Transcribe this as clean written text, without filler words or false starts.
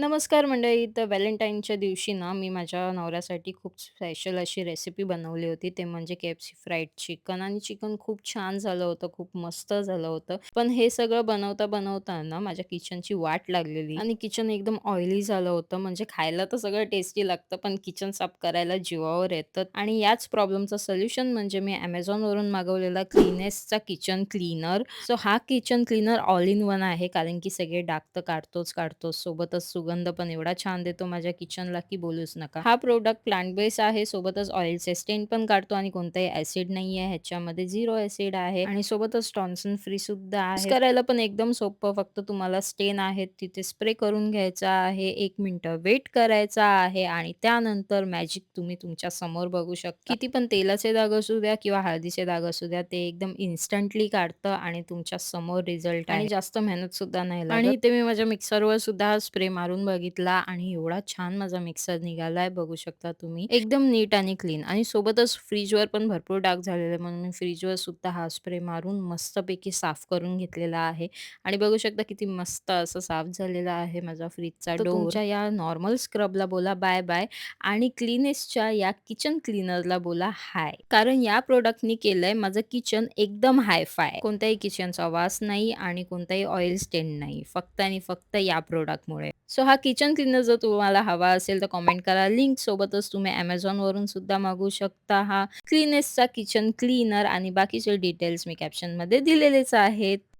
नमस्कार मंडळी. तर व्हॅलेंटाईनच्या दिवशी ना, मी माझ्या नवऱ्यासाठी खूप स्पेशल अशी रेसिपी बनवली होती. ते म्हणजे KFC फ्राईड चिकन आणि चिकन खूप छान झालं होतं, खूप मस्त झालं होतं. पण हे सगळं बनवता-बनवता ना, माझ्या किचनची वाट लागलेली आणि किचन एकदम ऑइली झालं होतं. म्हणजे खायला तर सगळं टेस्टी लागतं, पण किचन साफ करायला जीवावर येतं आणि याच प्रॉब्लेमचं सोल्युशन म्हणजे मी Amazonवरून मागवलेला क्लीनेसचा किचन क्लीनर. सो हा kitchen cleaner all in one आहे, कारण की सगळे डाग तर काढतोच काढतो, सोबतच सुगंध पण एवढा छान देतो माझ्या किचनला की बोलूच नका. हा प्रोडक्ट प्लांट बेस आहे, सोबतच ऑइलचे स्टेन पण काढतो आणि कोणताही ॲसिड नाहीये ह्याच्यामध्ये, 0 ॲसिड आहे आणि सोबतच टॉन्सिल फ्री सुद्धा आहे. यूज करायला पण एकदम सोपं. फक्त तुम्हाला स्टेन आहेत तिथे स्प्रे करून घ्यायचा आहे, 1 मिनिटं वेट करायचा आहे आणि त्यानंतर मॅजिक तुम्ही तुमच्या समोर बघू शकता. किती पण तेलाचे डाग असू द्या किंवा हळदीचे डाग असू द्या, ते एकदम इन्स्टंटली काढतं आणि तुमच्या समोर रिझल्ट आहे आणि जास्त मेहनत सुद्धा नाही लागत. आणि इथे मी माझ्या मिक्सरवर सुद्धा स्प्रे मारून बघितला आणि एवढा छान माझा मिक्सर निघालाय, बघू शकता तुम्ही. एकदम नीट आणि क्लीन आणि सोबतच फ्रिजवर पण भरपूर डाग झालेले, म्हणून मी फ्रिजवर सुद्धा हा स्प्रे मारून मस्तपैकी साफ करून घेतलेला आहे आणि बघू शकता किती मस्त असं साफ झालेला आहे माझा फ्रिजचा डोर. तुमच्या या नॉर्मल स्क्रबला बोला बाय बाय आणि क्लीनेसच्या या किचन क्लीनरला बोला हाय. कारण या प्रॉडक्टनी केलंय माझं किचन एकदम हाय-फाय. कोणत्याही किचनचा वास नाही आणि कोणताही ऑइल स्टेन नाही. फक्त आणि फक्त या प्रॉडक्टमुळे. सो हा किचन क्लीनर जर तुम्हाला हवा असेल तर कमेंट करा. लिंक सोबतच तुम्ही Amazonवरून सुद्धा मागवू शकता. हा क्लीनेसचा किचन क्लीनर आणि बाकीचे डिटेल्स मी कॅप्शनमध्ये दिलेलेच आहेत.